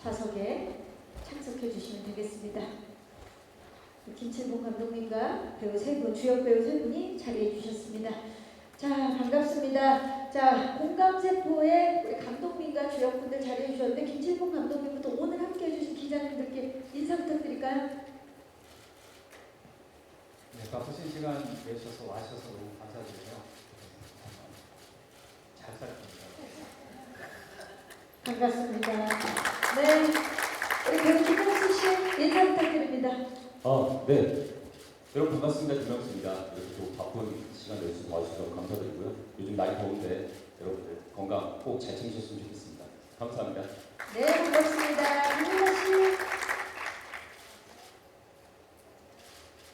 좌석에 참석해 주시면 되겠습니다. 김칠봉 감독님과 배우 세 분, 주역 배우 세 분이 자리해 주셨습니다. 자, 반갑습니다. 자, 공감세포의 우리 감독님과 주역분들 자리해 주셨는데 김칠봉 감독님부터 오늘 함께 해주신 기자님들께 인사 부탁드릴까요? 네, 바쁘신 시간 내주셔서 와주셔서 너무 감사드리고요. 잘 살펴봅니다. 반갑습니다. 네, 우리 배우 김명수 씨 인사 부탁드립니다. 네. 여러분 반갑습니다. 김명수입니다. 이렇게 또 바쁜 시간 내주셔서 와주셔서 감사드리고요. 요즘 날이 더운데 여러분들 건강 꼭 잘 챙기셨으면 좋겠습니다. 감사합니다. 네, 반갑습니다. 김민아 씨.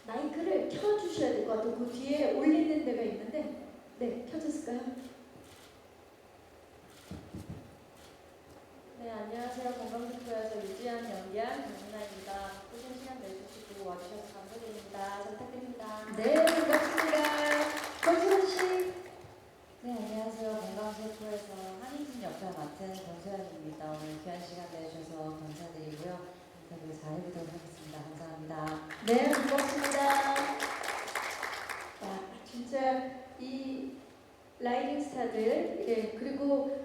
마이크를 켜주셔야 될 것 같아요. 그 뒤에 올리는 데가 있는데, 네, 켜졌을까요? 네, 안녕하세요. 건강세포에서 유지한 연기한 정민아입니다. 바쁘신 시간 내주시고 와주셔서 감사드립니다. 잘 부탁드립니다. 네, 반갑습니다. 권수현 씨. 네, 안녕하세요. 건강세포에서 한희진 역할 맡은 권소연입니다. 오늘 귀한 시간 내주셔서 감사드리고요. 인터뷰 잘 해보도록 하겠습니다. 감사합니다. 네, 반갑습니다. 아, 진짜 이 라이징 스타들, 예, 그리고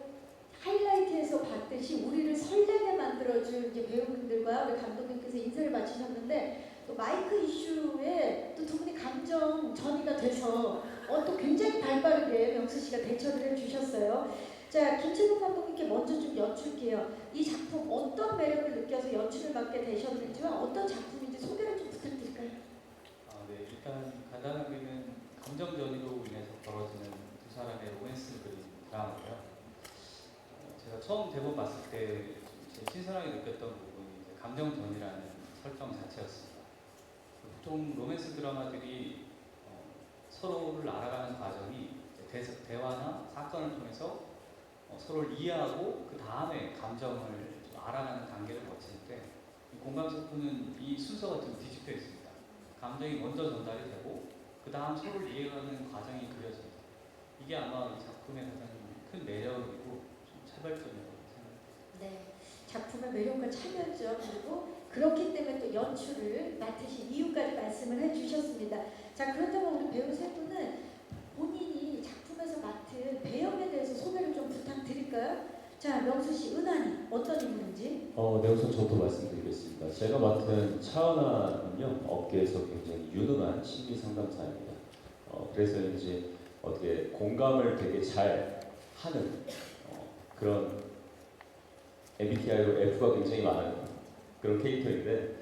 하이라이트에서 봤듯이 우리를 설레게 만들어준 이제 배우분들과 우리 감독님께서 인사를 마치셨는데 또 마이크 이슈에 또 두 분이 감정 전이가 돼서 또 굉장히 발빠르게 명수 씨가 대처를 해주셨어요. 자, 김칠봉 감독님께 먼저 좀 여쭐게요. 이 작품 어떤 매력을 느껴서 연출을 맡게 되셨는지와 어떤 작품인지 소개를 좀 부탁드릴까요? 네, 일단 간단하게는 감정전이로 인해서 벌어지는 두 사람의 로맨스 그린 드라마고요. 제가 처음 대본 봤을 때 제일 신선하게 느꼈던 부분이 이제 감정전이라는 설정 자체였습니다. 보통 로맨스 드라마들이 서로를 알아가는 과정이 대화나 사건을 통해서 서로를 이해하고 그 다음에 감정을 좀 알아가는 단계를 거칠 때 공감세포는 이 순서가 좀 뒤집혀 있습니다. 감정이 먼저 전달이 되고 그 다음 서로를 이해하는 과정이 그려집니다. 이게 아마 이 작품의 가장 큰 매력이고 차별점이라고 생각합니다. 네, 작품의 매력과 차별점 그리고 그렇기 때문에 또 연출을 맡으신 이유까지 말씀을 해주셨습니다. 자, 그렇다면 우리 배우 세 분은 본인이 작품에서 맡은 배역에 대해서 소개를 좀 부탁드릴까요? 자, 명수 씨, 은하니 어떤 인물인지? 네, 우선 저부터 말씀드리겠습니다. 제가 맡은 차은아는요, 업계에서 굉장히 유능한 심리 상담사입니다. 그래서 이제 어떻게 공감을 되게 잘 하는 그런 MBTI로 F가 굉장히 많은 그런 캐릭터인데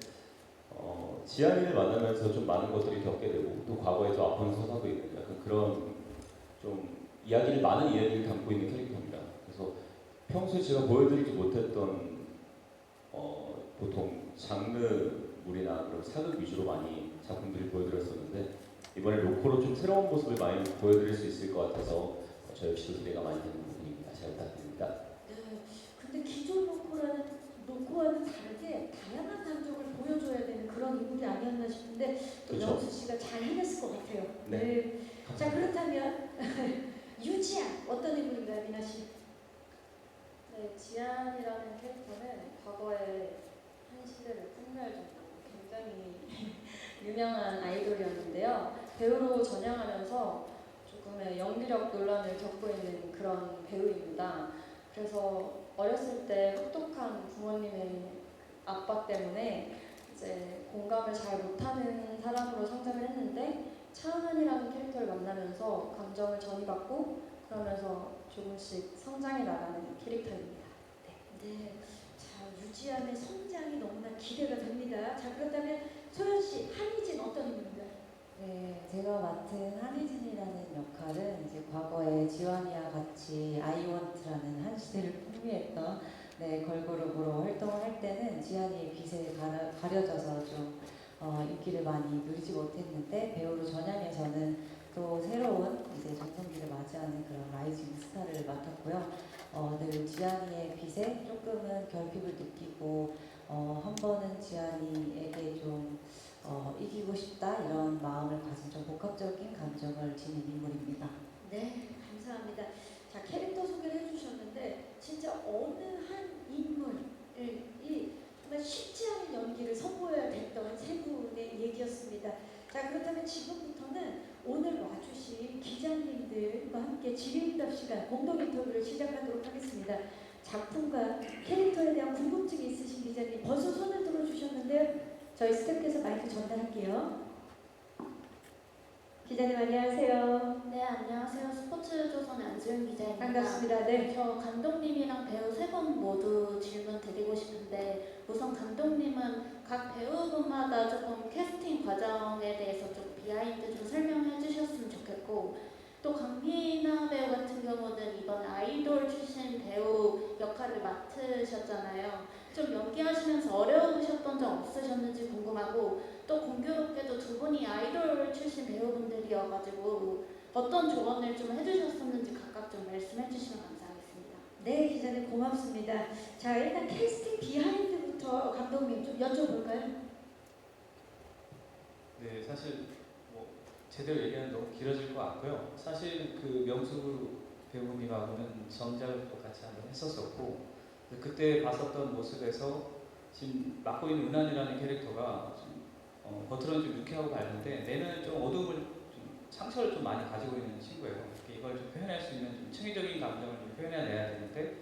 지한이를 만나면서 좀 많은 것들을 겪게 되고 또 과거에도 아픔을 서사고 있는 약간 그런 좀 많은 이야기를 담고 있는 캐릭터입니다. 그래서 평소에 제가 보여드리지 못했던 보통 장르물이나 그런 사극 위주로 많이 작품들을 보여드렸었는데 이번에 로코로 좀 새로운 모습을 많이 보여드릴 수 있을 것 같아서 저 역시도 기대가 많이 되는 부분입니다. 잘 부탁드립니다. 네, 근데 기존 노코와는 다르게 다양한 감정을 보여줘야 되는 그런 인물이 아니었나 싶은데 또 그쵸. 명수 씨가 잘 해냈을 것 같아요. 네. 네. 자, 그렇다면 유지한 어떤 인물인가요, 미나 씨? 네, 지안이라는 캐릭터는 과거에 한 시대를 풍미할 정도로 굉장히 유명한 아이돌이었는데요. 배우로 전향하면서 조금의 연기력 논란을 겪고 있는 그런 배우입니다. 그래서 어렸을 때 혹독한 부모님의 압박 때문에 이제 공감을 잘 못하는 사람으로 성장을 했는데 차은환이라는 캐릭터를 만나면서 감정을 전이받고 그러면서 조금씩 성장해 나가는 캐릭터입니다. 네. 자, 유지한의 성장이 너무나 기대가 됩니다. 자, 그렇다면 소연 씨, 한희진 어떤 인물인가요? 네, 제가 맡은 한희진이라는 역할은 이제 과거에 지환이와 같이 아이원트라는 한 시대를 풍미했던 걸그룹으로 활동을 할 때는 지환이의 빛에 가려져서 좀 인기를 많이 누리지 못했는데 배우로 전향해서는 또 새로운 이제 전성기를 맞이하는 그런 라이징 스타를 맡았고요. 늘 지환이의 빛에 조금은 결핍을 느끼고 한 번은 지환이에게 좀 이기고 싶다 이런 마음을 가진 좀 복합적인 감정을 지닌 인물입니다. 네, 감사합니다. 자, 캐릭터 소개를 해주셨는데 진짜 어느 한 인물이 그러면 지금부터는 오늘 와주신 기자님들과 함께 질의응답 시간 공동 인터뷰를 시작하도록 하겠습니다. 작품과 캐릭터에 대한 궁금증이 있으신 기자님 벌써 손을 들어주셨는데요. 저희 스태프께서 마이크 전달할게요. 기자님 안녕하세요. 네, 안녕하세요. 스포츠조선의 안지훈 기자입니다. 반갑습니다. 네. 저 감독님이랑 배우 세 분 모두 질문 드리고 싶은데 우선 감독님은 각 배우분마다 조금 캐스팅 과정에 대해서 좀 비하인드 좀 설명해 주셨으면 좋겠고 또 강민아 배우 같은 경우는 이번 아이돌 출신 배우 역할을 맡으셨잖아요. 좀 연기하시면서 어려우셨던 점 없으셨는지 궁금하고 또 공교롭게도 두 분이 아이돌 출신 배우분들이어가지고 어떤 조언을 좀 해주셨었는지 각각 좀 말씀해 주시면 감사하겠습니다. 네, 기자님 고맙습니다. 자, 일단 캐스팅 비하인드부터 감독님 좀 여쭤볼까요? 네, 사실 뭐 제대로 얘기하면 너무 길어질 것 같고요. 사실 그 명수 배우님하고는 전작도 같이 한번 했었었고 그때 봤었던 모습에서 지금 맡고 있는 은한이라는 캐릭터가 겉으로는 좀 유쾌하고 밝은데 내면은 좀 어두움을 좀 상처를 좀 많이 가지고 있는 친구예요. 이걸 좀 표현할 수 있는 좀 창의적인 감정을 좀 표현해내야 되는데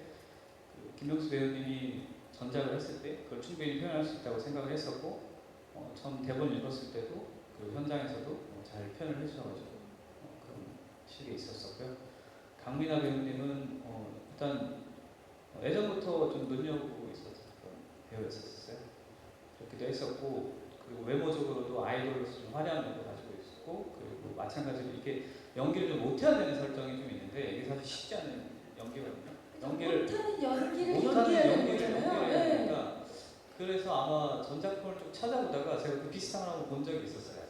김명수 배우님이 전작을 했을 때 그걸 충분히 표현할 수 있다고 생각을 했었고 처음 대본 읽었을 때도 그 현장에서도 잘 표현을 해주셔가지고 그런 식이 있었었고요. 강민아 배우님은 일단 예전부터 좀 눈여보고 있었던 그런 배우였었어요. 그렇기도 했었고 그리고 외모적으로도 아이돌로서 좀 화려한 면도 가지고 있었고 그리고 마찬가지로 이게 연기를 좀 못해야 되는 설정이 좀 있는데 이게 사실 쉽지 않은 연기거든요. 연기를 못하는 연기를 못하는 연기해야 연기를 되잖아요. 연기해야 네. 되니까 그래서 아마 전작품을 좀 찾아보다가 제가 그 비슷한 걸 한번 본 적이 있었어요.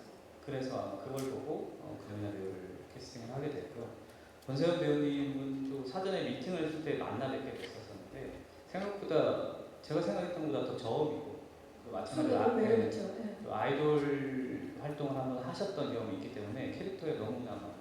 그래서 아마 그걸 보고 강민아 배우를 캐스팅을 하게 됐고요. 권세현 배우님은 또 사전에 미팅을 했을 때 만나 뵙게 됐었는데 생각보다 제가 생각했던 것보다 더 저음이고 마찬가지로 너무 매력있죠. 네. 또 아이돌 활동을 한번 하셨던 경험이 있기 때문에 캐릭터에 너무나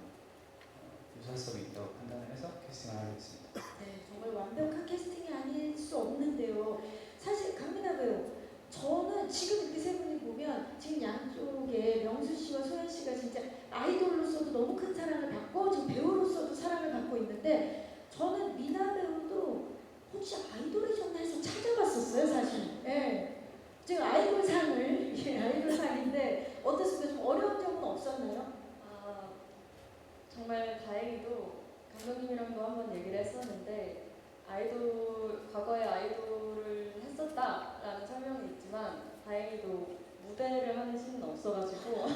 유사성이 있다고 판단을 해서 캐스팅을 하게 됐습니다. 네, 정말 완벽한 캐스팅이 아닐 수 없는데요. 사실 강민아 배우, 저는 지금 이렇게 세 분이 보면 지금 양쪽에 명수 씨와 소연 씨가 진짜 아이돌로서도 너무 큰 사랑을 받고 지금 배우로서도 사랑을 받고 있는데 저는 미나 배우도 혹시 아이돌이셨나 해서 찾아봤었어요, 사실. 예. 지금 아이돌상을 아이돌상인데 어떻습니까? 좀 어려운 점은 없었나요? 정말 다행히도 감독님이랑도 한번 얘기를 했었는데 과거에 아이돌을 했었다라는 설명이 있지만 다행히도 무대를 하는 씬은 없어가지고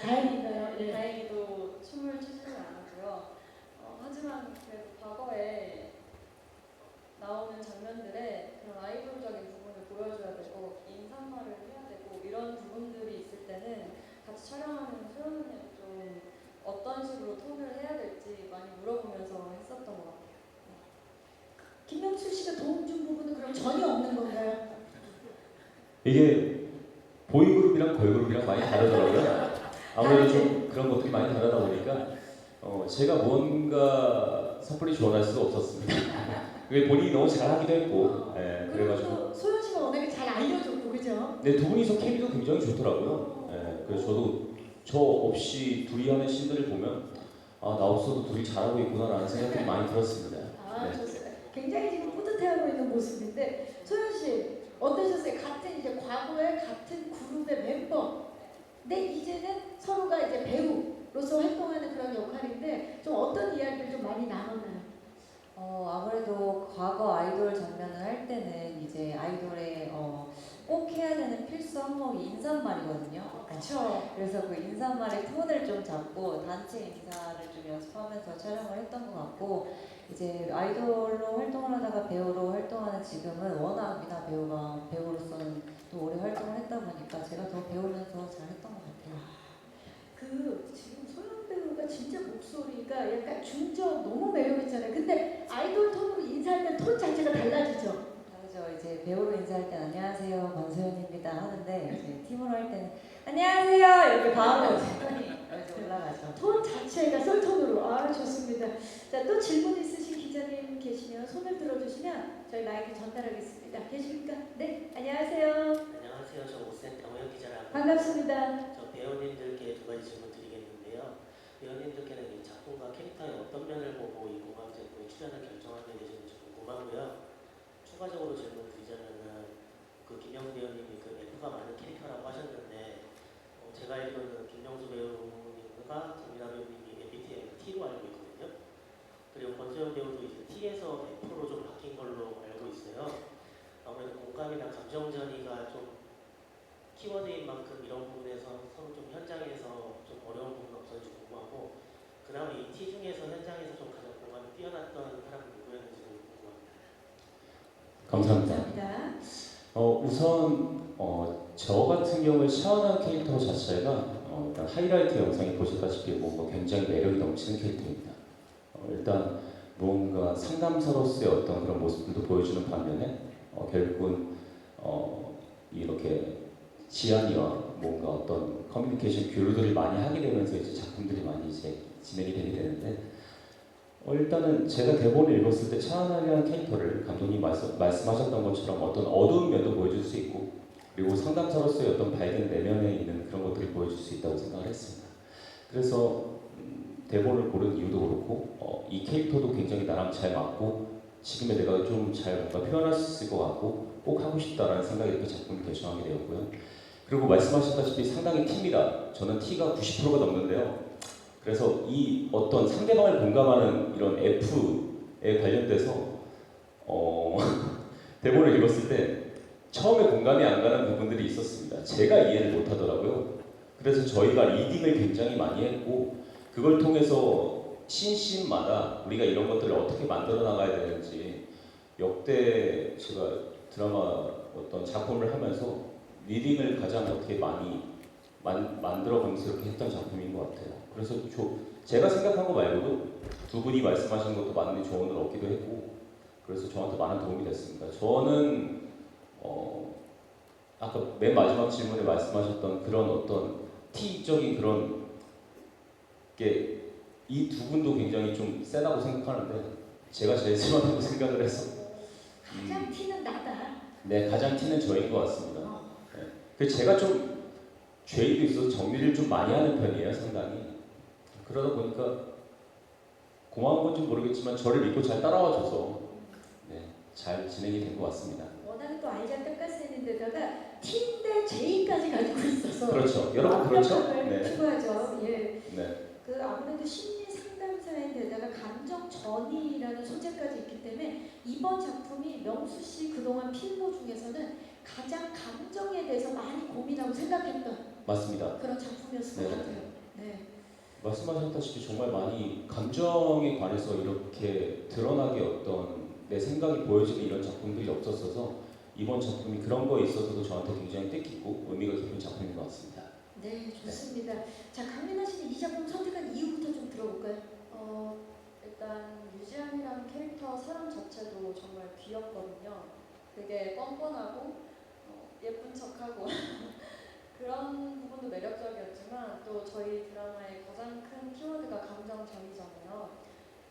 다행인가요? 예. 다행히도 춤을 추지는 않았고요. 하지만 그래도 과거에 나오는 장면들에 그런 아이돌적인 부분을 보여줘야 되고 인사말을 해야 되고 이런 부분들이 있을 때는 같이 촬영하는 소연 언니한테 좀 어떤 식으로 톤을 해야 될지 많이 물어보면서 했었던 것 같아요. 김명수 씨가 도움 준 부분은 그럼 전혀 없는 건가요? 이게 보이그룹이랑 걸그룹이랑 많이 다르더라고요. 아무래도 좀 그런 것들이 많이 다르다 보니까 제가 뭔가 섣불리 조언할 수가 없었습니다. 그게 본인이 너무 잘하기도 했고, 그래가지고. 그리고 소연 씨가 워낙에 잘 알려줬고, 그죠? 네, 두 분이서 케미도 굉장히 좋더라고요. 그래서 저도 저 없이 둘이 하는 씬들을 보면 나 없어도 둘이 잘하고 있구나라는 생각이 많이 들었습니다. 네. 좋습니다. 굉장히 지금 뿌듯해하고 있는 모습인데 소연 씨 어떠셨어요? 같은 이제 과거에 같은 그룹의 멤버. 근데 이제는 서로가 이제 배우로서 활동하는 그런 역할인데 좀 어떤 이야기를 좀 많이 나눴나요? 아무래도 과거 아이돌 장면을 할 때는 이제 아이돌의 꼭 해야 되는 필수 항목이 인사말이거든요. 그렇죠. 그래서 그 인사말의 톤을 좀 잡고 단체 인사를 좀 연습하면서 촬영을 했던 것 같고 이제 아이돌로 활동을 하다가 배우로 활동하는 지금은 워낙 미나 배우가 배우로서는 또 오래 활동을 했다 보니까 제가 더 배우면서 잘했던 것 같아요. 지금 소연 배우가 진짜 목소리가 약간 중저음 너무 매력있잖아요. 근데 아이돌 톤으로 인사할 때 톤 자체가 달라지죠. 다르죠. 이제 배우로 인사할 때 안녕하세요 권소연입니다 하는데 이제 팀으로 할 때는 안녕하세요 이렇게 바로 이제 올라가죠. 톤 자체가 썰톤으로. 좋습니다. 자, 또 질문 있으신 기자님 계시면 손을 들어주시면 저희 마이크 전달하겠습니다. 계십니까? 네, 안녕하세요. 안녕하세요. 저 오센 정호영 기자라고. 반갑습니다. 저 배우님들께 두 가지 가지 질문 드리겠는데요. 연인들께는 이 작품과 캐릭터의 어떤 면을 보고 이 공감 작품에 출연을 결정하게 되시는지 궁금하고요. 추가적으로 질문 드리자면은 그 김영수 배우님이 그 F가 많은 캐릭터라고 하셨는데 제가 알기로는 김영수 배우님과 정민아 배우님이 MBTI T로 알고 있거든요. 그리고 권소영 배우도 이제 T에서 F로 좀 바뀐 걸로 알고 있어요. 아무래도 공감이나 감정 전이가 좀 키워드인 만큼 이런 부분에서 서로 좀 현장에서 좀 어려운 부분 없었는지 궁금하고, 그다음에 이 T 중에서 현장에서 좀 가장 공감이 뛰어났던 사람은 누구였는지 궁금합니다. 감사합니다. 감사합니다. 우선 저 같은 경우에 샤오나 캐릭터 자체가 일단 하이라이트 영상에 보셨다시피 뭔가 굉장히 매력이 넘치는 캐릭터입니다. 일단 뭔가 상담사로서의 어떤 그런 모습들도 보여주는 반면에 결국은 이렇게 지안이와 뭔가 어떤 커뮤니케이션 교류들을 많이 하게 되면서 이제 작품들이 많이 이제 진행이 되게 되는데 일단은 제가 대본을 읽었을 때 차은아라는 캐릭터를 감독님이 말씀하셨던 것처럼 어떤 어두운 면도 보여줄 수 있고 그리고 상담사로서의 어떤 밝은 내면에 있는 그런 것들을 보여줄 수 있다고 생각을 했습니다. 그래서 대본을 고른 이유도 그렇고 이 캐릭터도 굉장히 나랑 잘 맞고 지금의 내가 좀 잘 뭔가 표현할 수 있을 것 같고 꼭 하고 싶다라는 생각이 이렇게 작품을 결정하게 되었고요. 그리고 말씀하셨다시피 상당히 T입니다. 저는 T가 90%가 넘는데요. 그래서 이 어떤 상대방을 공감하는 이런 F에 관련돼서 대본을 읽었을 때 처음에 공감이 안 가는 부분들이 있었습니다. 제가 이해를 못 하더라고요. 그래서 저희가 리딩을 굉장히 많이 했고 그걸 통해서 신씬마다 우리가 이런 것들을 어떻게 만들어 나가야 되는지 역대 제가 드라마 어떤 작품을 하면서 리딩을 가장 어떻게 많이 만들어가면서 이렇게 했던 작품인 것 같아요. 그래서 제가 생각한 거 말고도 두 분이 말씀하신 것도 많은 조언을 얻기도 했고 그래서 저한테 많은 도움이 됐습니다. 저는 아까 맨 마지막 질문에 말씀하셨던 그런 어떤 T적인 그런 게 이 두 분도 굉장히 좀 세다고 생각하는데 제가 제일 심하다고 생각을 해서 가장 티는 나다. 네, 가장 T는 저인 것 같습니다. 네. 그래서 제가 좀 죄의도 있어서 정리를 좀 많이 하는 편이에요, 상당히. 그러다 보니까 고마운 건지 모르겠지만 저를 믿고 잘 따라와줘서 네, 잘 진행이 된 것 같습니다. 워낙 또 알잘딱까스인데다가 T인데 J까지 가지고 있어서 그렇죠. 여러분 그렇죠? 완벽함을 네. 추구하죠. 예. 네. 그 아무래도 심리 상담사인데다가 감정 전이라는 소재까지 있기 때문에 이번 작품이 명수 씨 그동안 필모 중에서는 가장 감정에 대해서 많이 고민하고 생각했던 맞습니다. 그런 작품이었을 네. 것 같아요. 네. 말씀하셨다시피 정말 많이 감정에 관해서 이렇게 드러나게 어떤 내 생각이 보여지는 이런 작품들이 없었어서 이번 작품이 그런 거에 있어서도 저한테 굉장히 뜻깊고 의미가 깊은 작품인 것 같습니다. 네, 좋습니다. 자, 강민아 씨는 이 작품 선택한 이유부터 좀 들어볼까요? 일단 유지안이라는 캐릭터 사람 자체도 정말 귀엽거든요. 되게 뻔뻔하고 예쁜 척하고 그런 부분도 매력적이었지만 또 저희 드라마의 가장 큰 키워드가 감정전이잖아요.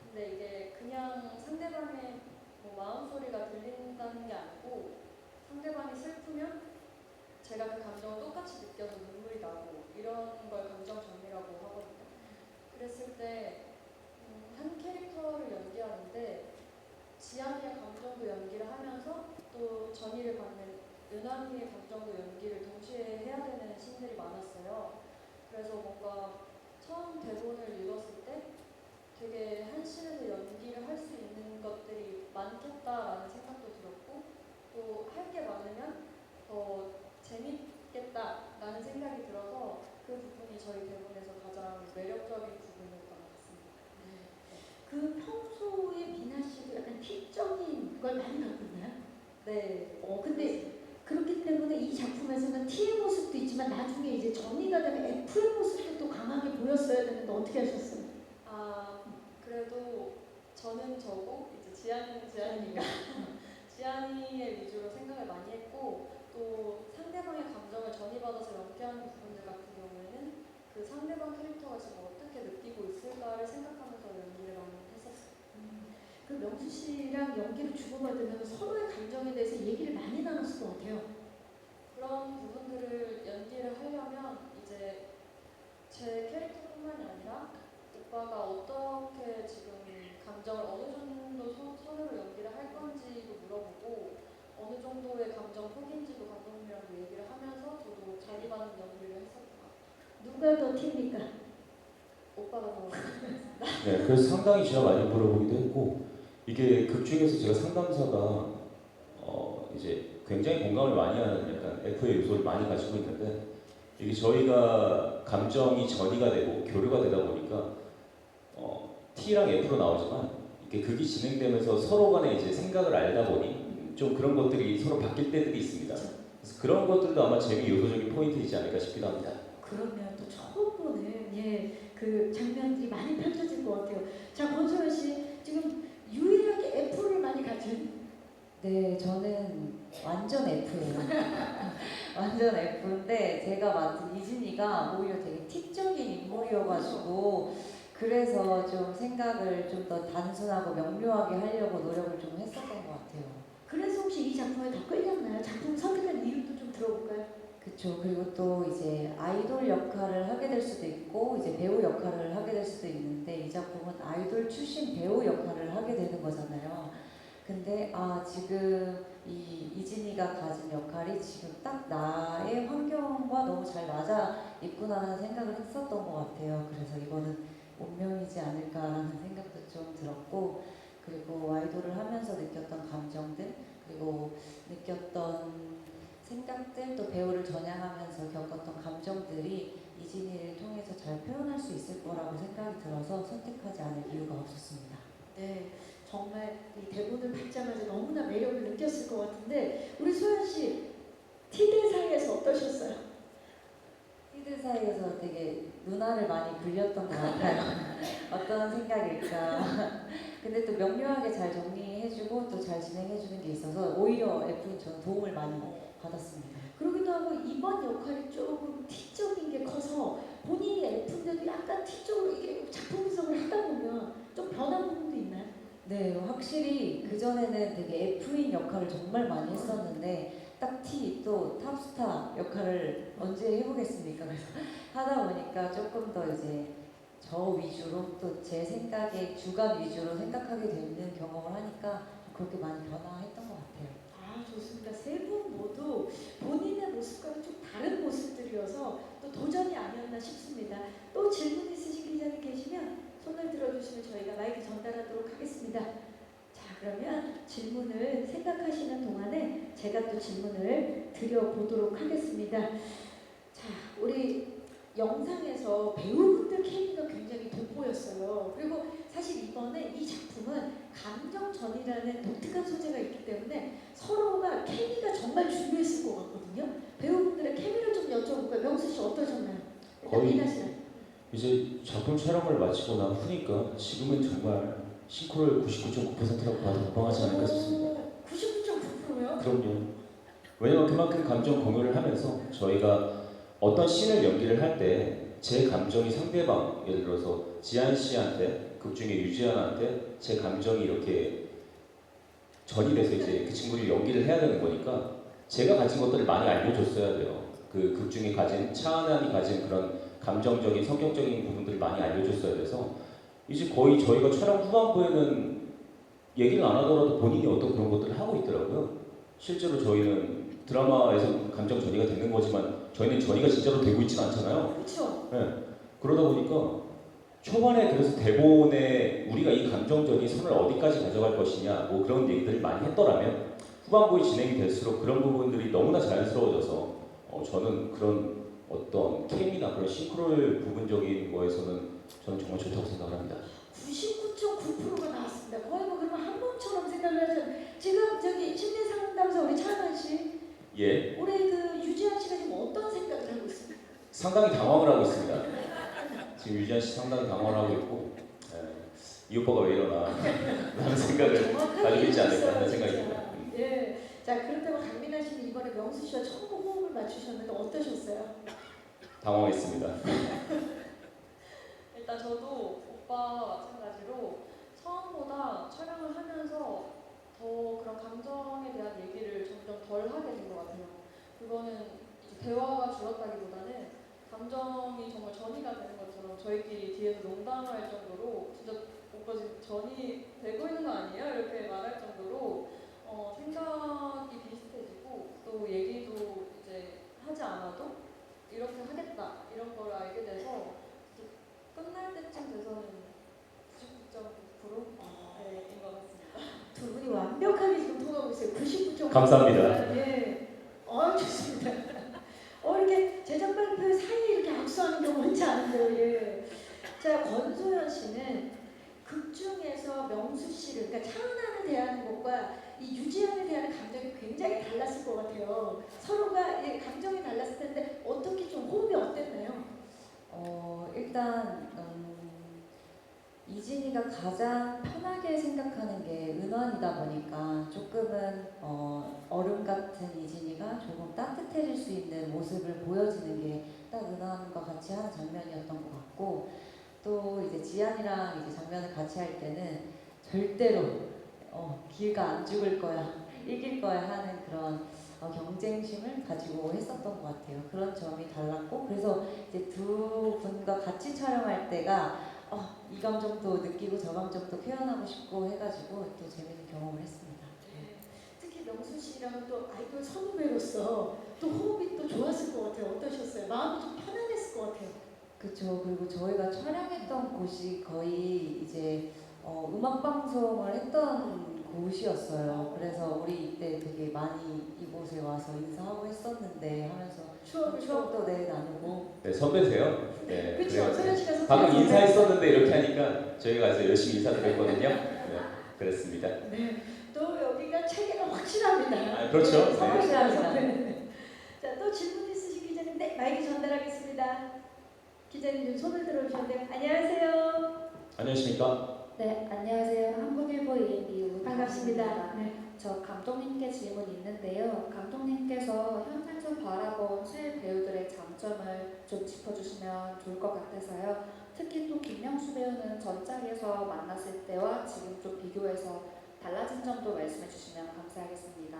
근데 이게 그냥 상대방의 마음소리가 들린다는 게 아니고 상대방이 슬프면 제가 그 감정을 똑같이 느껴서 눈물이 나고 이런 걸 감정전이라고 하거든요. 그랬을 때 한 캐릭터를 연기하는데 지안이의 감정도 연기를 하면서 또 전이를 받는 은하미의 감정도 연기를 동시에 해야 되는 씬들이 많았어요. 그래서 뭔가 처음 대본을 읽었을 때 되게 한 씬에서 연기를 할 수 있는 것들이 많겠다라는 생각도 들었고 또 할 게 많으면 더 재밌겠다라는 생각이 들어서 그 부분이 저희 대본에서 가장 매력적인 부분이었던 것 같습니다. 그 평소에 미나 씨도 약간 T적인 걸 많이 갖고 있나요? 네. 근데 그렇기 때문에 이 작품에서는 T의 모습도 있지만 나중에 이제 전이가 되면 F의 모습도 또 강하게 보였어야 되는데 어떻게 하셨어요? 그래도 저는 저고 이제 지안이는 지안이니까 지안이의 위주로 생각을 많이 했고 또 상대방의 감정을 전이받아서 연기하는 부분들 같은 경우에는 그 상대방 캐릭터가 지금 어떻게 느끼고 있을까를 생각하면서 연기를 많이 했었어요. 그 명수 씨랑 연기를 주고받으면서 서로의 감정에 대해서 얘기를 많이 나눴을 것 같아요. 그런 부분들을 연기를 하려면 이제 제가 누가 더 팁니까? 오빠가 더 네, 그래서 상당히 제가 많이 물어보기도 했고 이게 극 중에서 제가 상담사가 이제 굉장히 공감을 많이 하는 약간 F의 요소를 많이 가지고 있는데 이게 저희가 감정이 전이가 되고 교류가 되다 보니까 T랑 F로 나오지만 이게 극이 진행되면서 서로 간에 이제 생각을 알다 보니 좀 그런 것들이 서로 바뀔 때들이 있습니다. 그래서 그런 것들도 아마 재미 요소적인 포인트이지 않을까 싶기도 합니다. 그러면 또 처음 보는 그 장면들이 많이 펼쳐질 것 같아요. 자, 권소연 씨 지금 유일하게 F를 많이 가진. 네, 저는 완전 F예요. 완전 F인데 제가 맡은 이진이가 오히려 되게 T적인 인물이어가지고 그래서 좀 생각을 좀 더 단순하고 명료하게 하려고 노력을 좀 했었던 것 같아요. 그래서 혹시 이 작품에 더 끌렸나요? 작품 선택한 이유도 좀 들어볼까요? 그쵸. 그리고 또 이제 아이돌 역할을 하게 될 수도 있고 이제 배우 역할을 하게 될 수도 있는데 이 작품은 아이돌 출신 배우 역할을 하게 되는 거잖아요. 근데 지금 이 이진이가 가진 역할이 지금 딱 나의 환경과 너무 잘 맞아 있구나라는 생각을 했었던 것 같아요. 그래서 이거는 운명이지 않을까라는 생각도 좀 들었고 그리고 아이돌을 하면서 느꼈던 감정들 그리고 느꼈던 생각들 또 배우를 전향하면서 겪었던 감정들이 이진이를 통해서 잘 표현할 수 있을 거라고 생각이 들어서 선택하지 않을 이유가 없었습니다. 네, 정말 이 대본을 받자마자 너무나 매력을 느꼈을 것 같은데 우리 소연 씨 T들 사이에서 어떠셨어요? 티들 사이에서 되게 누나를 많이 불렸던 것 같아요. 어떤 생각일까. 근데 또 명료하게 잘 정리해주고 또 잘 진행해주는 게 있어서 오히려 F는 저는 도움을 많이 받았습니다. 그러기도 하고 이번 역할이 조금 T적인 게 커서 본인이 F인데도 약간 T적으로 이게 작품 구성을 하다 보면 좀 변한 부분도 있나요? 네, 확실히 그전에는 되게 F인 역할을 정말 많이 했었는데 딱 T 또 탑스타 역할을 언제 해보겠습니까? 그래서 하다 보니까 조금 더 이제 저 위주로 또 제 생각의 주관 위주로 생각하게 되는 경험을 하니까 그렇게 많이 변화했던 것 같아요. 아, 좋습니다. 세 분 모두 본인의 모습과는 좀 다른 모습들이어서 또 도전이 아니었나 싶습니다. 또 질문 있으신 기자님 계시면 손을 들어주시면 저희가 마이크 전달하도록 하겠습니다. 자, 그러면 질문을 생각하시는 동안에 제가 또 질문을 드려보도록 하겠습니다. 자, 우리 영상에서 배우분들 케미가 굉장히 돋보였어요. 그리고 사실 이번에 이 작품은 감정전이라는 독특한 소재가 있기 때문에 서로가 케미가 정말 중요했을 것 같거든요. 배우분들의 케미를 좀 여쭤볼까요? 명수 씨 어떠셨나요? 일단 거의 미나 씨는. 이제 작품 촬영을 마치고 나 후니까 지금은 정말 싱크로율 99.9%라고 봐도 무방하지 않을까 싶습니다. 99.9%요? 그럼요. 왜냐면 그만큼 감정 공유를 하면서 저희가 어떤 씬을 연기를 할 때 제 감정이 상대방, 예를 들어서 지한 씨한테, 극 중에 유지한한테 제 감정이 이렇게 전이 돼서 이제 그 친구를 연기를 해야 되는 거니까 제가 가진 것들을 많이 알려줬어야 돼요. 그 극 중에 가진, 차은환이 가진 그런 감정적인, 성격적인 부분들을 많이 알려줬어야 돼서 이제 거의 저희가 촬영 후반부에는 얘기를 안 하더라도 본인이 어떤 그런 것들을 하고 있더라고요. 실제로 저희는 드라마에서 감정 전이가 되는 거지만 저희는 전이가 진짜로 되고 있지는 않잖아요. 그렇죠. 네. 그러다 보니까 초반에 그래서 대본에 우리가 이 감정전이 선을 어디까지 가져갈 것이냐 뭐 그런 얘기들을 많이 했더라면 후반부에 진행이 될수록 그런 부분들이 너무나 자연스러워져서 저는 그런 어떤 케미나 그런 싱크로율 부분적인 거에서는 저는 정말 좋다고 생각을 합니다. 99.9%가 나왔습니다. 거의 뭐 그러면 한 번처럼 생각을 하죠. 지금 저기 심리 상담사 우리 차은환 씨, 예, 올해 그 유지한 씨가 지금 어떤 생각을 하고 있습니까? 상당히 당황을 하고 있습니다. 지금 유지한 씨 상당히 당황을 하고 있고 이 오빠가 왜 이러나 라는 생각을 가지고 있지 않을까 하는 생각이 듭니다. 예. 자, 그렇다고 강민아 씨는 이번에 명수 씨와 처음 호흡을 맞추셨는데 어떠셨어요? 당황했습니다. 일단 저도 오빠와 마찬가지로 처음보다 촬영을 하면서 더 그런 감정에 대한 얘기를 점점 덜 하게 된 것 같아요. 그거는 이제 대화가 줄었다기보다는 감정이 정말 전이가 되는 것처럼 저희끼리 뒤에서 농담할 정도로 진짜 오빠 지금 전이 되고 있는 거 아니에요? 이렇게 말할 정도로 생각이 비슷해지고 또 얘기도 이제 하지 않아도 이렇게 하겠다 이런 걸 알게 돼서 감사합니다. 네. 좋습니다. 이렇게 제작 발표 사이에 이렇게 악수하는 경우 흔치 않은데요. 예. 자, 권소연 씨는 극 중에서 명수 씨를, 그러니까 차은아를 대하는 것과 이 유지연에 대한 감정이 굉장히 달랐을 것 같아요. 서로가 감정이 달랐을 텐데 어떻게 좀 호흡이 어땠나요? 일단 이진이가 가장 편하게 생각하는 게 은환이다 보니까 조금은 얼음 같은 이진이가 조금 따뜻해질 수 있는 모습을 보여주는 게 딱 은환과 같이 하는 장면이었던 것 같고, 또 이제 지안이랑 이제 장면을 같이 할 때는 절대로 길가 안 죽을 거야, 이길 거야 하는 그런 경쟁심을 가지고 했었던 것 같아요. 그런 점이 달랐고, 그래서 이제 두 분과 같이 촬영할 때가 이 감정도 느끼고 저 감정도 표현하고 싶고 해가지고 또 재밌는 경험을 했습니다. 네. 특히 명수 씨랑 또 아이돌 선후배로서 또 호흡이 또 좋았을 것 같아요. 어떠셨어요? 마음이 좀 편안했을 것 같아요. 그렇죠. 그리고 저희가 촬영했던 곳이 거의 이제 음악 방송을 했던 곳이었어요. 그래서 우리 이때 되게 많이 이곳에 와서 인사하고 했었는데 하면서 추억도 나누고. 네, 선배세요. 네, 그렇죠. 소연 씨가 선배가 방금 선배. 인사했었는데 이렇게 하니까 저희가 가서 열심히 인사드렸거든요. 네, 그랬습니다. 네. 또 여기가 체계가 확실합니다. 그렇죠. 네, 선배 네. 씨랑 선배는. 자, 또 질문 있으신 기자님, 네, 마이크 전달하겠습니다. 기자님 좀 손을 들어주셨는데, 안녕하세요. 안녕하십니까? 네, 안녕하세요. 한국일보 EMB 반갑습니다. 네. 저 감독님께 질문이 있는데요. 감독님께서 현장에서 바라본 새 배우들의 장점을 좀 짚어주시면 좋을 것 같아서요. 특히 또 김명수 배우는 전작에서 만났을 때와 지금 좀 비교해서 달라진 점도 말씀해 주시면 감사하겠습니다.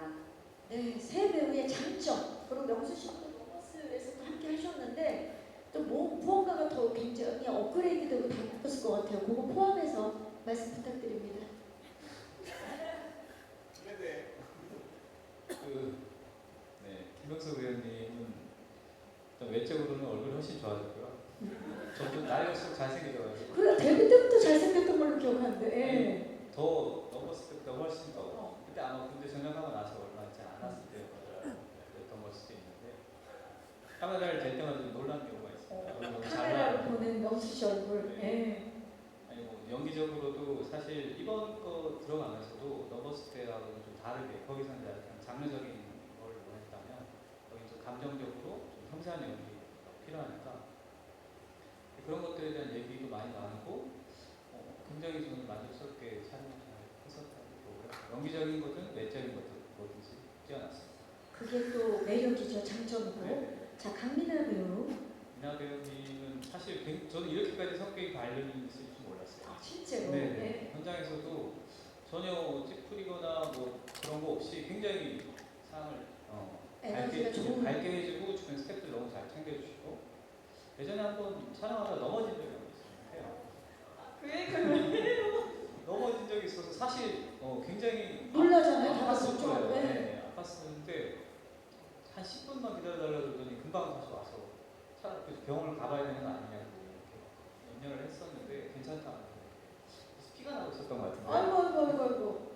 네, 새 배우의 장점, 그리고 명수 씨도 로머스에서도 함께 하셨는데 또 무언가가 더 굉장히 업그레이드되고 바뀌었을 것 같아요. 그거 포함해서 말씀 부탁드립니다. 김명수 의원님은 일단 외적으로는 얼굴이 훨씬 좋아졌고요. 점점 나이 갈수록 잘생겨져가지고 그래, 데뷔 때부터 잘생겼던 걸로 기억하는데. 예. 더 넘었을 때보다 훨씬 더. 그때 아마 군대 전역하고 나서 얼마 있지 않았을 때였던 걸 수도 있는데 카메라를 댈 때마다 좀 놀란 경우가 있습니다. 너무 잘 카메라로 나와요. 보는 명수 씨 얼굴. 예. 아니 뭐 연기적으로도 사실 이번 거 들어가면서도 넘었을 때하고는 좀 다르게 거기서 이제 약간 장르적인 걸 원했다면 거기 좀 감정적으로 좀 섬세한 연기가 필요하니까 그런 것들에 대한 얘기도 많이 나누고 굉장히 저는 만족스럽게 촬영을 잘 했었다고 보고요. 연기적인 것은 외적인 것들 뭐든지 뛰어났습니다. 그게 또 매력이죠, 장점이고. 네. 자, 강민아 배우. 이나 배우님은 사실 저는 이렇게까지 성격이 발련이 있을 줄 몰랐어요. 실제로. 네. 네. 현장에서도 전혀 찌푸리거나 뭐 그런 거 없이 굉장히 상황을 에너지가 좋은. 밝게 해주고 주변 스태프들 너무 잘 챙겨주시고 예전에 한번 촬영하다 넘어진 적이 있었는데요. 그 얘기를 넘어진 적이 있어서 사실 굉장히 놀라잖아요. 아팠을 거예요. 네. 네, 아팠었는데 한 10분만 기다려달라고 그러더니 금방 다시 와서 병원을 가봐야 되는 거 아니냐고 이렇게 연락을 했었는데 괜찮다. 피가 나고 있었던 것 같은데. 아이고.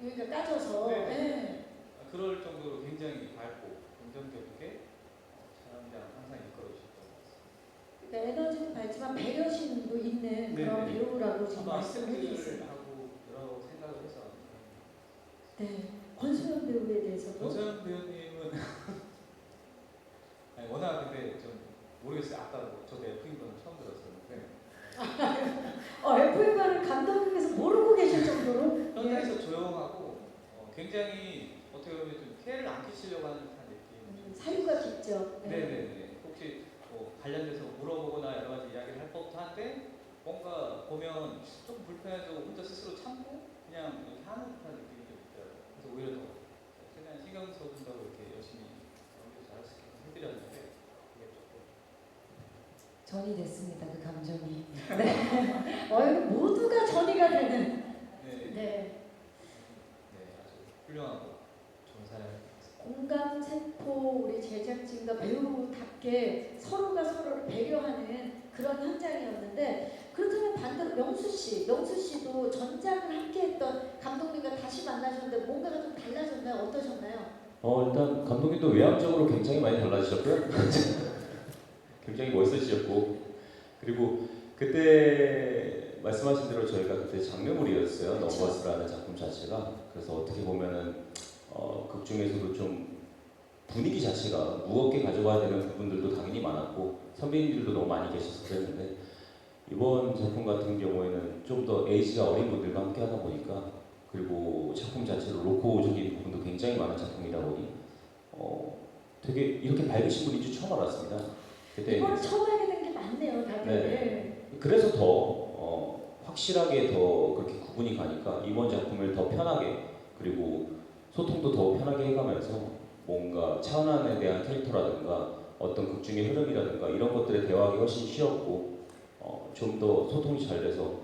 여기가 까져서. 네. 네. 그럴 정도로 굉장히 밝고 긍정적이게 촬영장 항상 이끌어주셨던 것 같습니다. 그러니까 에너지는 밝지만 배려심도 있는 그런 네네. 배우라고 지금 아마 말씀을 해주셨어요. 스태프들하고 여러 생각을 해서 네. 권수연 배우에 대해서도. 권서연 배우님은 아니, 워낙 근데 좀 모르겠어요. 아까 저도 F인 건 처음 들었었는데 FM과를 감독님께서 모르고 계실 정도로. 현장에서 조용하고 굉장히 어떻게 보면 좀 피해를 안 끼치려고 하는 듯한 느낌. 사유가 깊죠. 네네네. 혹시 뭐 관련돼서 물어보거나 여러 가지 이야기를 할 법도 한데 뭔가 보면 조금 불편해도 혼자 스스로 참고 그냥 이렇게 하는 듯한 느낌이 좀 있더라고요. 그래서 오히려 더 최대한 신경 써준다고 이렇게 열심히 연기를 해드렸는데 그게 조금 전이 됐습니다. 그 감정이. 이거 모두가 전이가 되는. 네, 네. 아주 훌륭하고 좋은 사람입니다. 공감 세포 우리 제작진과 배우답게 서로가 서로를 배려하는 그런 현장이었는데 그렇다면 반대로 명수 씨도 전작을 함께했던 감독님과 다시 만나셨는데 뭔가가 좀 달라졌나요? 어떠셨나요? 일단 감독님도 외향적으로 굉장히 많이 달라지셨고요. 굉장히 멋있으셨고, 그리고 그때 말씀하신 대로 저희가 그때 장르물이었어요. 그쵸. 넘버스라는 작품 자체가. 그래서 어떻게 보면은 극 중에서도 좀 분위기 자체가 무겁게 가져가야 되는 부분들도 당연히 많았고 선배님들도 너무 많이 계셔서 그랬는데, 이번 작품 같은 경우에는 좀 더 에이지가 어린 분들과 함께 하다 보니까, 그리고 작품 자체로 로코적인 부분도 굉장히 많은 작품이다 보니 되게 이렇게 밝으신 분인 줄 처음 알았습니다. 그때 이번에 처음 알게 된 게 많네요, 다들. 네. 그래서 더 확실하게 더 그렇게 구분이 가니까 이번 작품을 더 편하게, 그리고 소통도 더 편하게 해가면서 뭔가 차은환에 대한 캐릭터라든가 어떤 극중의 흐름이라든가 이런 것들에 대화하기 훨씬 쉬웠고 좀 더 소통이 잘 돼서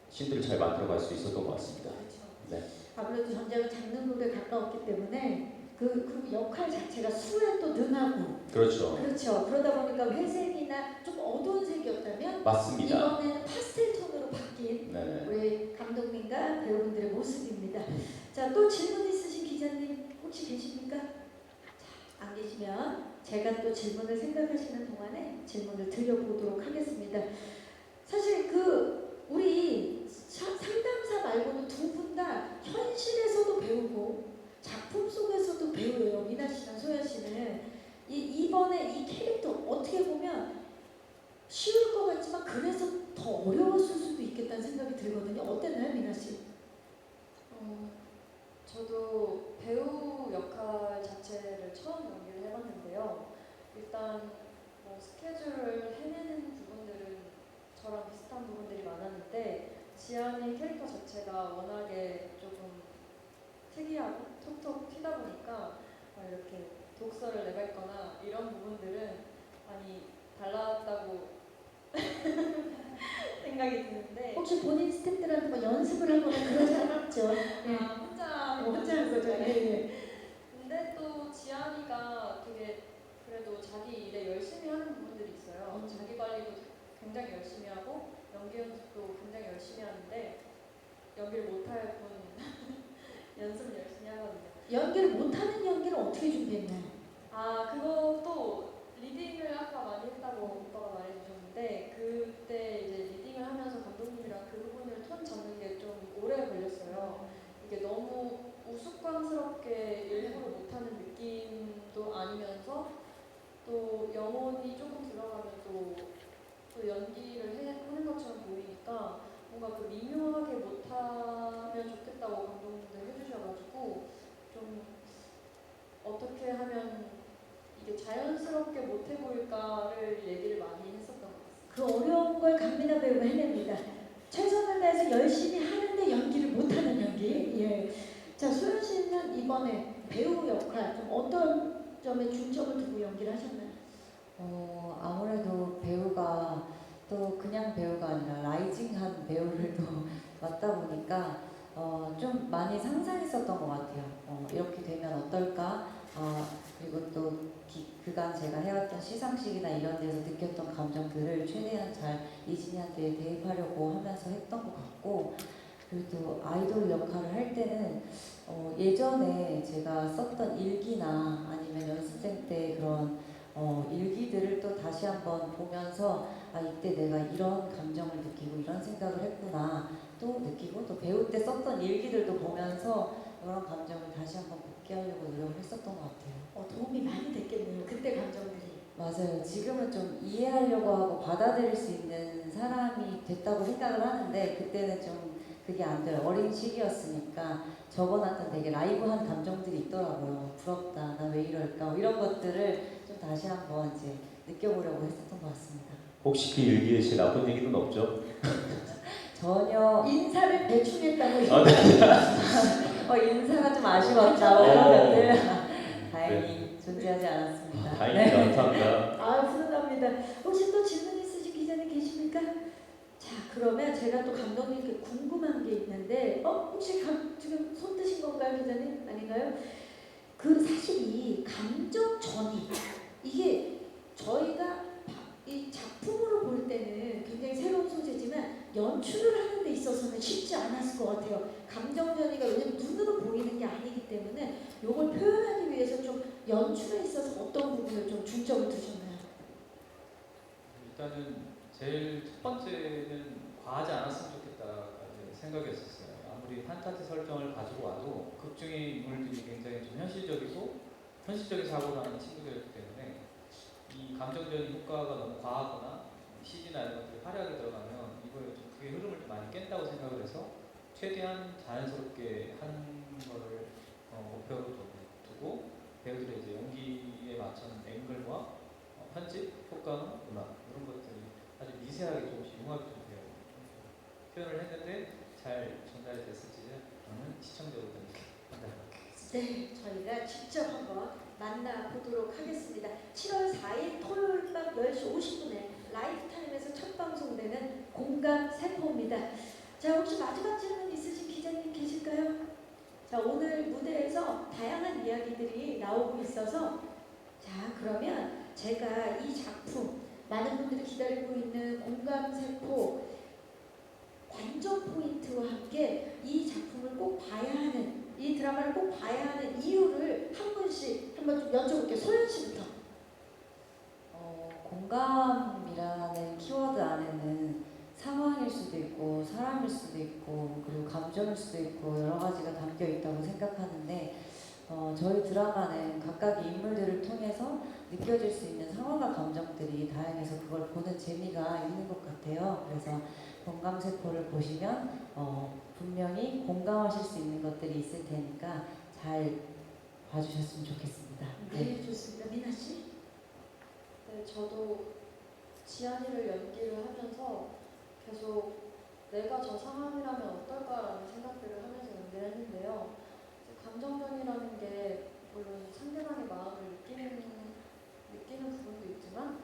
씬들을 잘 만들어갈 수 있었던 것 같습니다. 그렇죠. 네. 아무래도 전작은 장르물에 가까웠기 때문에 그 역할 자체가 수에 또 능하고 그렇죠. 그렇죠. 그러다 보니까 회색이나 좀 어두운 색이었다면 맞습니다. 이번에는 파스텔 톤으로 바뀐 네. 우리 감독님과 배우분들의 모습입니다. 자, 또 질문 있으신 기자님 혹시 계십니까? 자, 안 계시면 제가 또 질문을 생각하시는 동안에 질문을 드려보도록 하겠습니다. 사실 우리 상담사 말고는 두 분 다 현실에서도 배우고 작품 속에서도 배우예요. 미나 씨랑 소연 씨는 이번에 이 캐릭터 어떻게 보면 쉬울 것 같지만 그래서 더 어려웠을 수도 있겠다는 생각이 들거든요. 어땠나요, 미나 씨? 저도 배우 역할 자체를 처음 연기를 해봤는데요. 일단 뭐 스케줄을 해내는 부분들은 저랑 비슷한 부분들이 많았는데, 지안의 캐릭터 자체가 워낙에 조금 특이하고 톡톡 튀다 보니까 이렇게 독서를 내뱉거나 이런 부분들은 많이 달랐다고 생각이 드는데, 혹시 본인 스태프들한테 뭐 연습을 하거나 그러지 않았죠? 네. 혼자 한 거죠. 네. 근데 또 지안이가 되게 그래도 자기 일에 열심히 하는 부분들이 있어요. 자기 관리도 굉장히 열심히 하고 연기 연습도 굉장히 열심히 하는데, 연기를 못할 뿐 연습을 열심히 하거든요. 연기를 못하는 연기를 어떻게 준비했나요? 그것도 리딩을 아까 많이 했다고 오빠가 말해주셨는데, 그때 이제 리딩을 하면서 감독님이랑 그 부분을 톤 잡는 게 좀 오래 걸렸어요. 이게 너무 우스꽝스럽게 일부러 못하는 느낌도 아니면서 또 영혼이 조금 들어가면 또 연기를 하는 것처럼 보이니까 뭔가 그 미묘하게 못하면 좋겠다고 감독님들 해주셔가지고 좀 어떻게 하면 이게 자연스럽게 못해 보일까를 얘기를 많이 했었던 것 같습니다. 그 어려운 걸 강민아 배우가 해냅니다. 최선을 다해서 열심히 하는데 연기를 못하는 연기. 예. 자, 소연 씨는 이번에 배우 역할 좀 어떤 점에 중점을 두고 연기를 하셨나요? 아무래도 배우가 또 그냥 배우가 아니라 라이징한 배우를 또 맡다 보니까 좀 많이 상상했었던 것 같아요. 이렇게 되면 어떨까? 그리고 또 그간 제가 해왔던 시상식이나 이런 데서 느꼈던 감정들을 최대한 잘 이진이한테 대입하려고 하면서 했던 것 같고, 그리고 또 아이돌 역할을 할 때는 예전에 제가 썼던 일기나 아니면 연습생 때 그런 일기들을 또 다시 한번 보면서 이때 내가 이런 감정을 느끼고 이런 생각을 했구나 또 느끼고, 또 배우 때 썼던 일기들도 보면서 이런 감정을 다시 한번 복귀하려고 노력을 했었던 것 같아요. 도움이 많이 됐겠네요. 그때 감정들이. 맞아요. 지금은 좀 이해하려고 하고 받아들일 수 있는 사람이 됐다고 생각을 하는데, 그때는 좀 그게 안 돼요. 어린 시기였으니까 적어놨던 되게 라이브한 감정들이 있더라고요. 부럽다, 나 왜 이럴까, 뭐 이런 것들을 좀 다시 한번 이제 느껴보려고 했었던 것 같습니다. 혹시 그 일기에 제 나쁜 얘기는 없죠? 전혀 인사를 대충했다고. 인사가 좀 아쉬웠다 뭐 이런 것들 다행히 존재하지 않았습니다. 다행입니다. 감사합니다. 훈훈합니다. 혹시 또 질문 있으신 기자님 계십니까? 자, 그러면 제가 또 감독님께 궁금한 게 있는데, 혹시 지금 손 드신 건가요, 기자님? 아닌가요? 사실 이 감정 전이 이게 저희가 이 작품으로 볼 때는 굉장히 새로운 소재지만 연출을 하는 데 있어서는 쉽지 않았을 것 같아요. 감정 전이가 왜냐면 눈으로 보이는 게 아니기 때문에 이걸 표현하기 위해서 좀 연출에 있어서 어떤 부분을 좀 중점을 두셨나요? 일단은 제일 첫 번째는 과하지 않았으면 좋겠다는 생각이었었어요. 아무리 판타지 설정을 가지고 와도 극 중의 인물들이 굉장히 좀 현실적인 사고를 하는 친구들이기 때문에 이 감정적인 효과가 너무 과하거나 CG나 이런 것들이 화려하게 들어가면 이거에 좀 그게 흐름을 좀 많이 깬다고 생각을 해서 최대한 자연스럽게 하는 거를 목표로 두고 배우들의 이제 연기에 맞춘 앵글과 편집, 효과음, 음악 이런 것들이 아주 미세하게 조금씩 융합이 좀 돼요. 표현을 했는데 잘 전달이 됐을지는 저는 시청자분들께 판단할게요. 네, 저희가 직접 한번 만나보도록 하겠습니다. 7월 4일 토요일 밤 10시 50분에 라이프타임에서 첫 방송되는 공감 세포입니다. 자, 혹시 마지막 질문 있으신 기자님 계실까요? 자, 오늘 무대에서 다양한 이야기들이 나오고 있어서 자, 그러면 제가 이 작품 많은 분들이 기다리고 있는 공감 세포 관전 포인트와 함께 이 작품을 꼭 봐야 하는 이 드라마를 꼭 봐야 하는 이유를 한 분씩 한번 좀 여쭤볼게요. 소연 씨부터. 공감이라는 키워드 안에는 상황일 수도 있고 사람일 수도 있고 그리고 감정일 수도 있고 여러 가지가 담겨 있다고 생각하는데 저희 드라마는 각각의 인물들을 통해서 느껴질 수 있는 상황과 감정들이 다양해서 그걸 보는 재미가 있는 것 같아요. 그래서 공감세포를 보시면 분명히 공감하실 수 있는 것들이 있을 테니까 잘 봐주셨으면 좋겠습니다. 네, 좋습니다. 미나 씨. 네, 저도 지안이를 연기를 하면서 계속 내가 저 상황이라면 어떨까라는 생각들을 하면서 연기를 했는데요. 감정전이라는 게 물론 상대방의 마음을 느끼는 부분도 있지만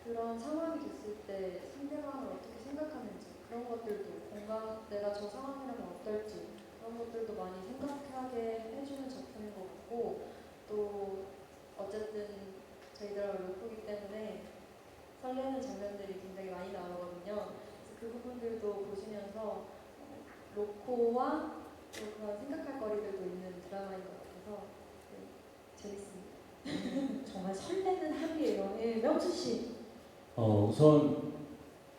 그런 상황이 됐을 때 상대방을 어떻게 생각하는지 그런 것들도 내가 저 상황이라면 어떨지 그런 것들도 많이 생각하게 해주는 작품인 것 같고 또 어쨌든 저희 드라마 로코기 때문에 설레는 장면들이 굉장히 많이 나오거든요. 그래서 그 부분들도 보시면서 로코와 또 그런 생각할 거리들도 있는 드라마인 것 같아서 재밌습니다. 정말 설레는 합이에요. 예, 명수 씨. 우선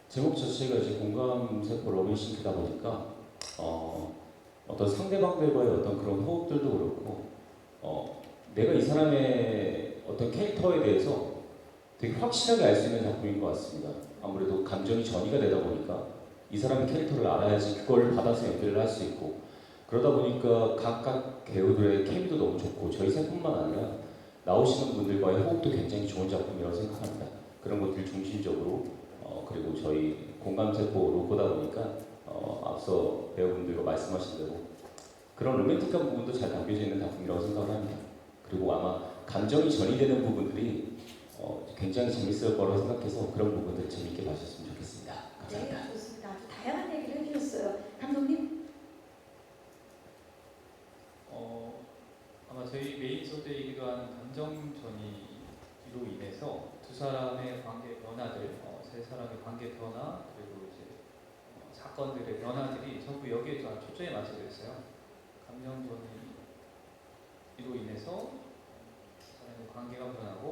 제목 자체가 이제 공감세포 러빙싱크다 보니까 어떤 상대방들과의 어떤 그런 호흡들도 그렇고 내가 이 사람의 어떤 캐릭터에 대해서 되게 확실하게 알 수 있는 작품인 것 같습니다. 아무래도 감정이 전이가 되다 보니까 이 사람의 캐릭터를 알아야지 그걸 받아서 연기를 할 수 있고 그러다 보니까 각각 배우들의 케미도 너무 좋고 저희 셋뿐만 아니라 나오시는 분들과의 호흡도 굉장히 좋은 작품이라고 생각합니다. 그런 것들 중심적으로 그리고 저희 공감세포 로고다 보니까 앞서 배우분들과 말씀하신 대로 그런 로맨틱한 부분도 잘 담겨져 있는 작품이라고 생각을 합니다. 그리고 아마 감정이 전이되는 부분들이 굉장히 재밌을 거라고 생각해서 그런 부분들 재밌게 봐주셨으면 좋겠습니다. 감사합니다. 네, 좋습니다. 아주 다양한 얘기를 해주셨어요. 감독님. 아마 저희 메인 소재이기도 한 감정전이로 인해서 두 사람의 관계 변화들, 세 사람의 관계 변화, 그리고 이제 사건들의 변화들이 전부 여기에 좀 초점에 맞춰져 있어요. 감정전이로 인해서 두 사람의 관계가 변하고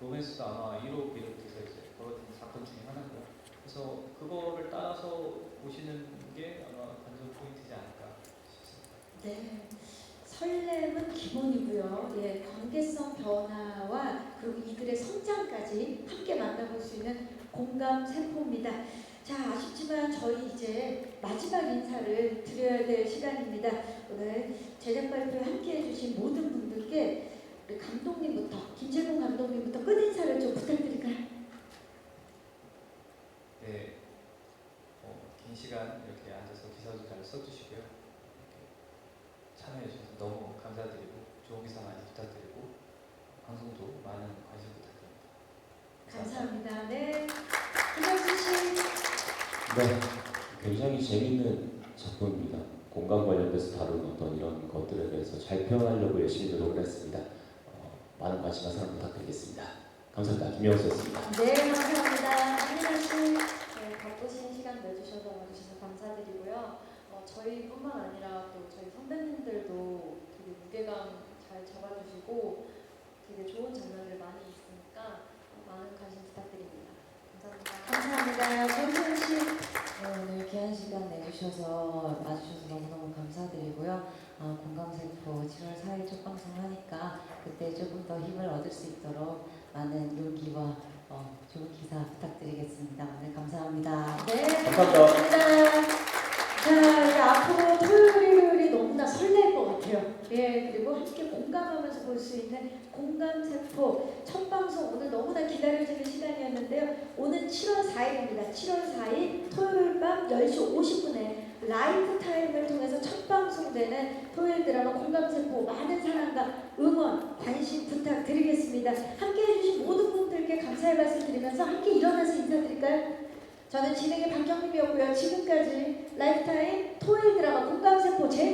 로맨스도 아마 이로 비롯해서 이제 벌어진 사건 중에 하나고요. 그래서 그거를 따라서 보시는 게 아마 관전 포인트지 않을까 싶습니다. 네. 설렘은 기본이고요. 예, 관계성 변화와 그리고 이들의 성장까지 함께 만나볼 수 있는 공감 세포입니다. 자, 아쉽지만 저희 이제 마지막 인사를 드려야 될 시간입니다. 오늘 제작 발표에 함께 해주신 모든 분들께 우리 감독님부터, 김재봉 감독님부터 끝인사를 좀 부탁드릴까요? 네, 긴 시간 이렇게 앉아서 기사도 잘 써주시고요. 참여해 주셔서 너무 감사드리고 좋은 기사 많이 부탁드리고 방송도 많은 관심 부탁드립니다. 감사합니다. 네, 김영수 씨. 네, 굉장히 재미있는 작품입니다. 공감 관련돼서 다룬 어떤 이런 것들에 대해서 잘 표현하려고 열심히 노력을 했습니다. 많은 관심과 사랑 부탁드리겠습니다. 감사합니다. 김영수였습니다. 네, 감사합니다. 한민아 씨. 네, 바쁘신 시간 내주셔서 와주셔서 감사드리고요. 저희뿐만 아니라 또 저희 선배님들도 되게 무게감 잘 잡아주시고 되게 좋은 장면들 많이 있으니까 많은 관심 부탁드립니다. 감사합니다. 감사합니다. 정선 씨. 네, 오늘 귀한 시간 내주셔서 와주셔서 너무너무 감사드리고요. 공감세포 7월 4일 첫 방송 하니까 그때 조금 더 힘을 얻을 수 있도록 많은 용기와 좋은 기사 부탁드리겠습니다. 오늘 감사합니다. 네, 감사합니다. 감사합니다. 자, 이제 앞으로 토요일이 너무나 설렐 것 같아요. 예, 그리고 함께 공감하면서 볼 수 있는 공감세포 첫 방송 오늘 너무나 기다려지는 시간이었는데요. 오늘 7월 4일입니다. 7월 4일 토요일 밤 10시 50분에 라이브 타임을 통해서 첫 방송되는 토요일 드라마 공감세포 많은 사랑과 응원, 관심 부탁드리겠습니다. 함께 해주신 모든 분들께 감사의 말씀 드리면서 함께 일어나서 인사드릴까요? 저는 진행의 박경림이었고요. 지금까지 라이브 타임 토요일 드라마 공감세포 제